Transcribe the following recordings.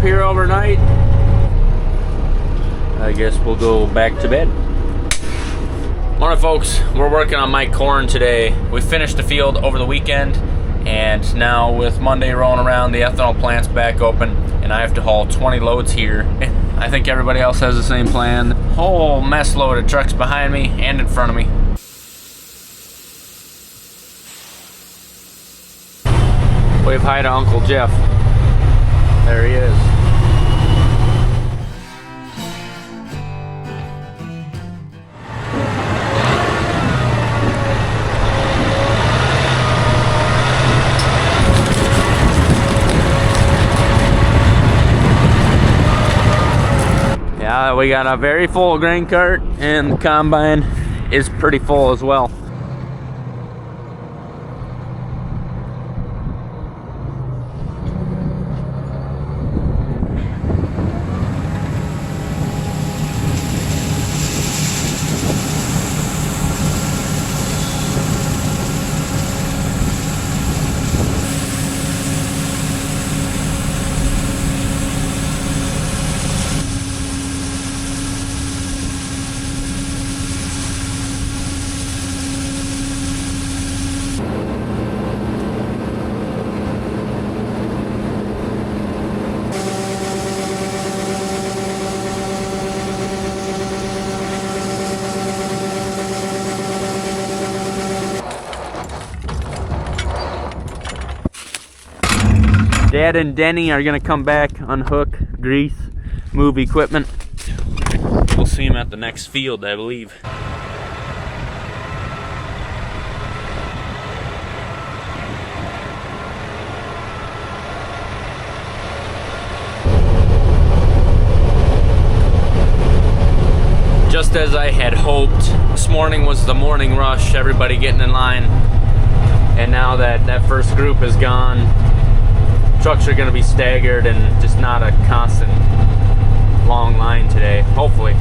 here overnight. I guess we'll go back to bed. Morning, folks. We're working on my corn today. We finished the field over the weekend, and now with Monday rolling around, the ethanol plant's back open, and I have to haul 20 loads here. I think everybody else has the same plan. Whole mess load of trucks behind me and in front of me. Wave hi to Uncle Jeff. There he is. Yeah, we got a very full grain cart, and the combine is pretty full as well. Dad and Denny are gonna come back, unhook, grease, move equipment. We'll see him at the next field, I believe. Just as I had hoped, this morning was the morning rush, everybody getting in line. And now that first group is gone, trucks are going to be staggered and just not a constant long line today, hopefully.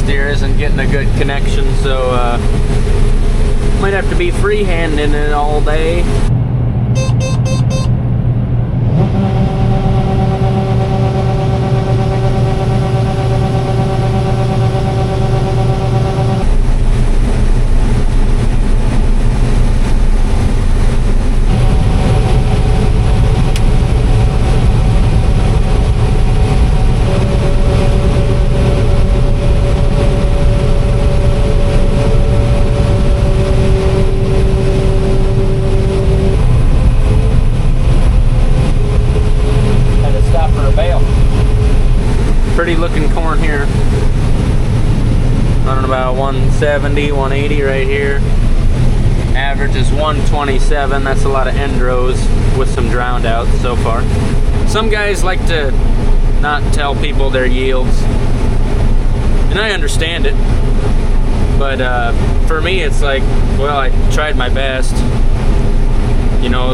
Deere isn't getting a good connection, so might have to be freehanding it all day. Pretty looking corn here. Running about 170, 180 right here. Average is 127. That's a lot of end rows with some drowned out so far. Some guys like to not tell people their yields, and I understand it. But for me, it's like, well, I tried my best. You know,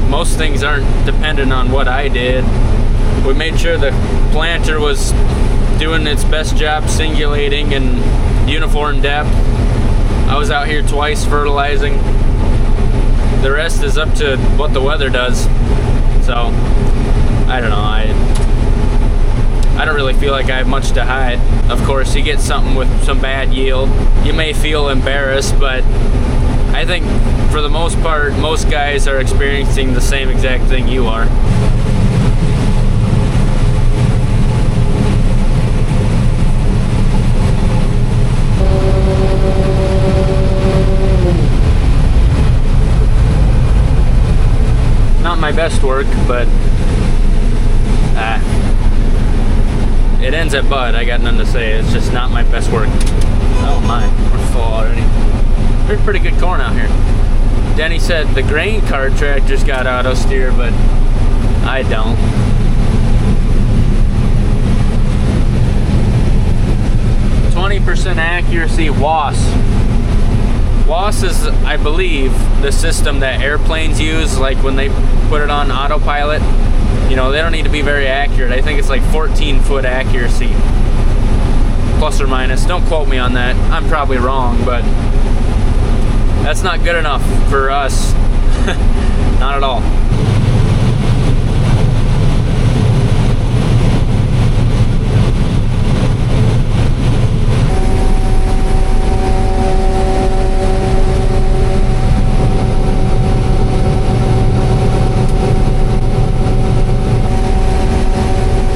most things aren't dependent on what I did. We made sure the planter was doing its best job singulating and uniform depth. I was out here twice fertilizing. The rest is up to what the weather does. So, I don't know. I don't really feel like I have much to hide. Of course, you get something with some bad yield, you may feel embarrassed, but I think for the most part, most guys are experiencing the same exact thing you are. work, but it ends at bud. I got nothing to say. It's just not my best work. Oh my, we're full already. There's pretty good corn out here. Denny said the grain cart tractor's got auto steer, but I don't. %, accuracy WAS. WAS is, I believe, the system that airplanes use, like when they put it on autopilot. You know, they don't need to be very accurate. I think it's like 14-foot accuracy, plus or minus. Don't quote me on that. I'm probably wrong, but that's not good enough for us. Not at all.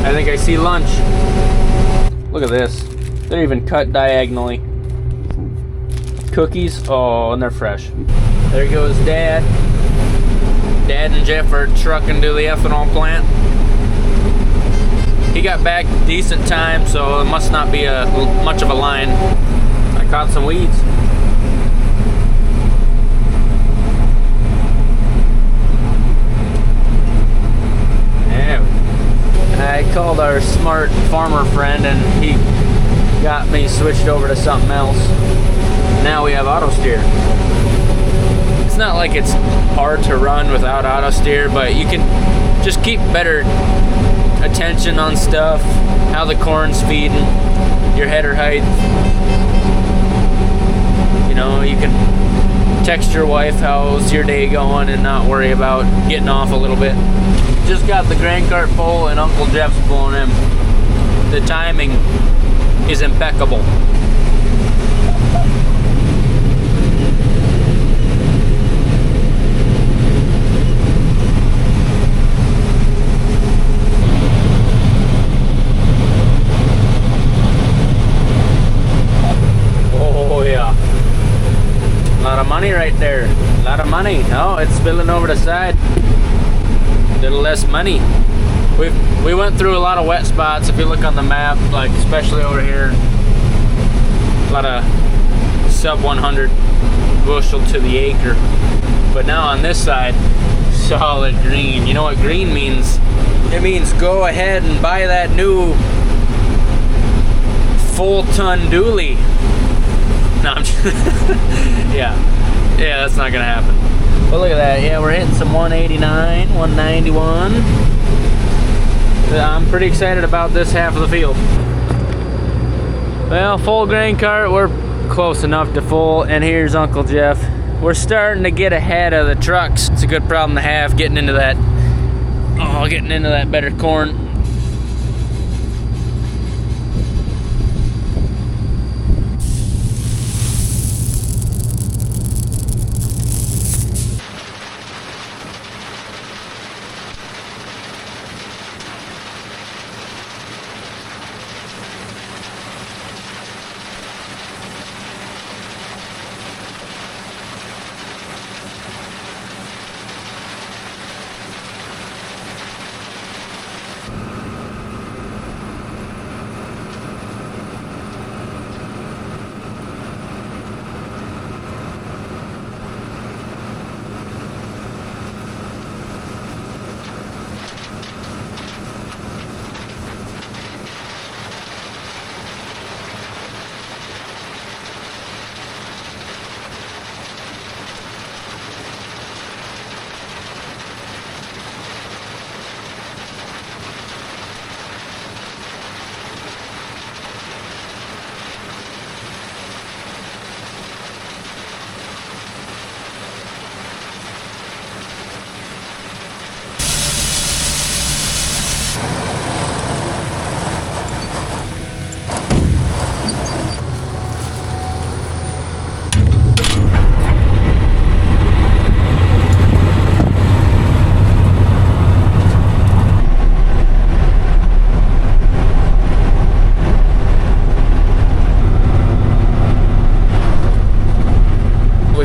I think I see lunch. Look at this. They're even cut diagonally. Cookies. Oh, and they're fresh. There goes Dad. Dad and Jeff are trucking to the ethanol plant. He got back decent time, so it must not be much of a line. I caught some weeds. I called our smart farmer friend and he got me switched over to something else. Now we have auto steer. It's not like it's hard to run without auto steer, but you can just keep better attention on stuff, how the corn's feeding, your header height. You know, you can text your wife how's your day going and not worry about getting off a little bit. Just got the Gra Cart full and Uncle Jeff's pulling in. The timing is impeccable. Oh yeah. A lot of money right there. A lot of money. Oh, it's spilling over the side. A little less money. We went through a lot of wet spots. If you look on the map, like especially over here, a lot of sub 100 bushel to the acre. But now on this side, solid green. You know what green means? It means go ahead and buy that new full ton dually. No, I'm just yeah, that's not gonna happen. But look at that, yeah, we're hitting some 189, 191. I'm pretty excited about this half of the field. Well, full grain cart, we're close enough to full, and here's Uncle Jeff. We're starting to get ahead of the trucks. It's a good problem to have, getting into that better corn.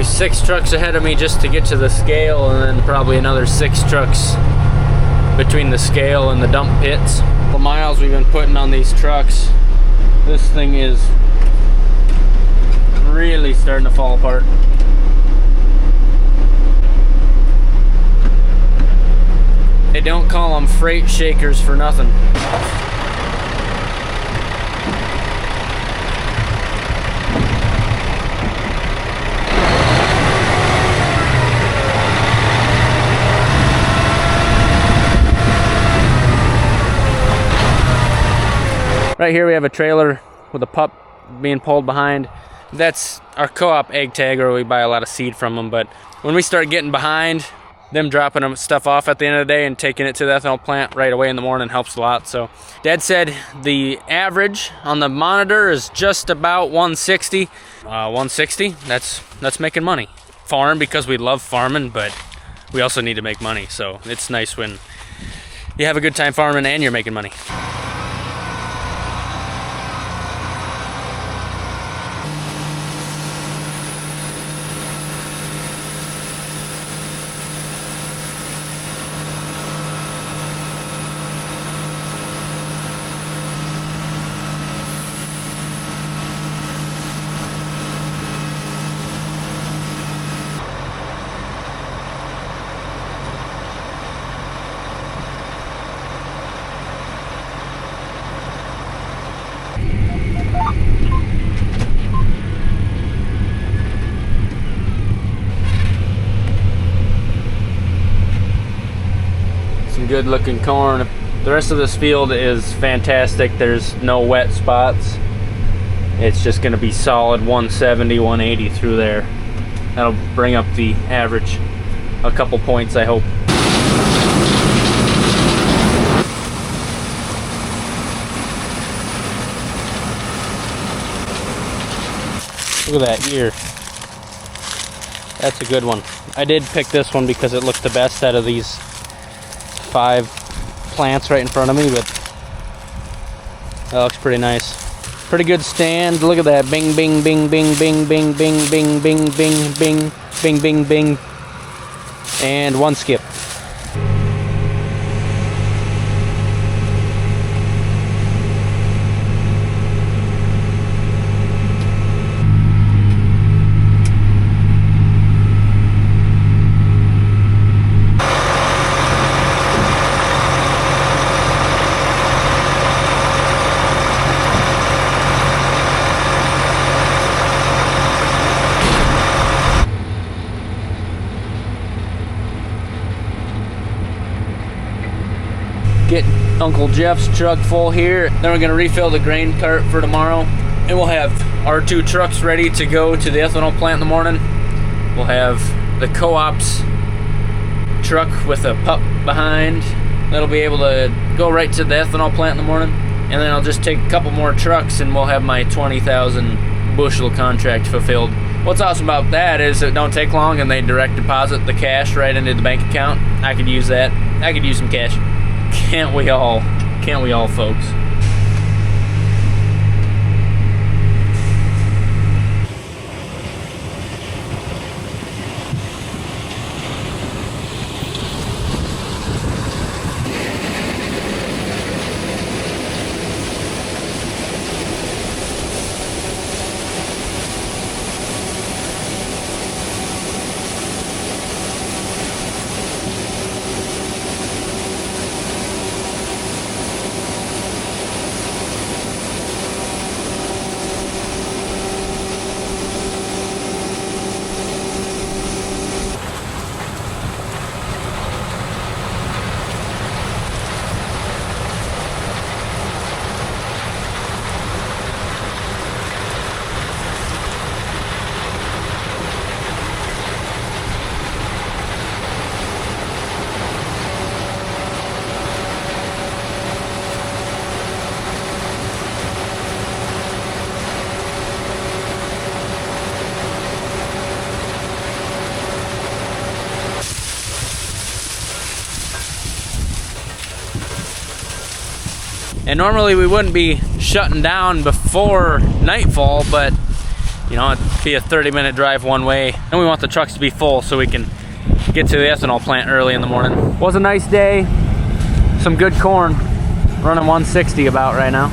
Six trucks ahead of me just to get to the scale, and then probably another 6 trucks between the scale and the dump pits. The miles we've been putting on these trucks, this thing is really starting to fall apart. They don't call them freight shakers for nothing. Right here we have a trailer with a pup being pulled behind. That's our CoOp egg tagger. We buy a lot of seed from them, but when we start getting behind, them dropping them stuff off at the end of the day and taking it to the ethanol plant right away in the morning helps a lot. So Dad said the average on the monitor is just about 160. 160, that's making money. Farm because we love farming, but we also need to make money. So it's nice when you have a good time farming and you're making money. Good looking corn. The rest of this field is fantastic. There's no wet spots. It's just going to be solid 170, 180 through there. That'll bring up the average a couple points, I hope. Look at that ear. That's a good one. I did pick this one because it looked the best out of these 5 plants right in front of me, but that looks pretty nice. Pretty good stand. Look at that. Bing, bing, bing, bing, bing, bing, bing, bing, bing, bing, bing, bing, bing, bing. And one skip. Get Uncle Jeff's truck full here. Then we're gonna refill the grain cart for tomorrow. And we'll have our 2 trucks ready to go to the ethanol plant in the morning. We'll have the CoOp's truck with a pup behind. That'll be able to go right to the ethanol plant in the morning. And then I'll just take a couple more trucks and we'll have my 20,000 bushel contract fulfilled. What's awesome about that is it don't take long and they direct deposit the cash right into the bank account. I could use that. I could use some cash. Can't we all? Can't we all, folks? And normally we wouldn't be shutting down before nightfall, but you know, it'd be a 30-minute drive one way. And we want the trucks to be full so we can get to the ethanol plant early in the morning. Was a nice day. Some good corn, running 160 about right now.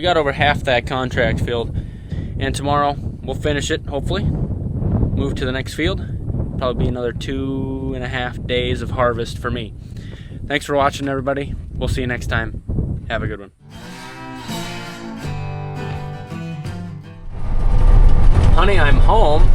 Got over half that contract filled, and tomorrow we'll finish it, hopefully move to the next field. Probably be another 2.5 days of harvest for me. Thanks for watching, everybody. We'll see you next time. Have a good one. Honey, I'm home.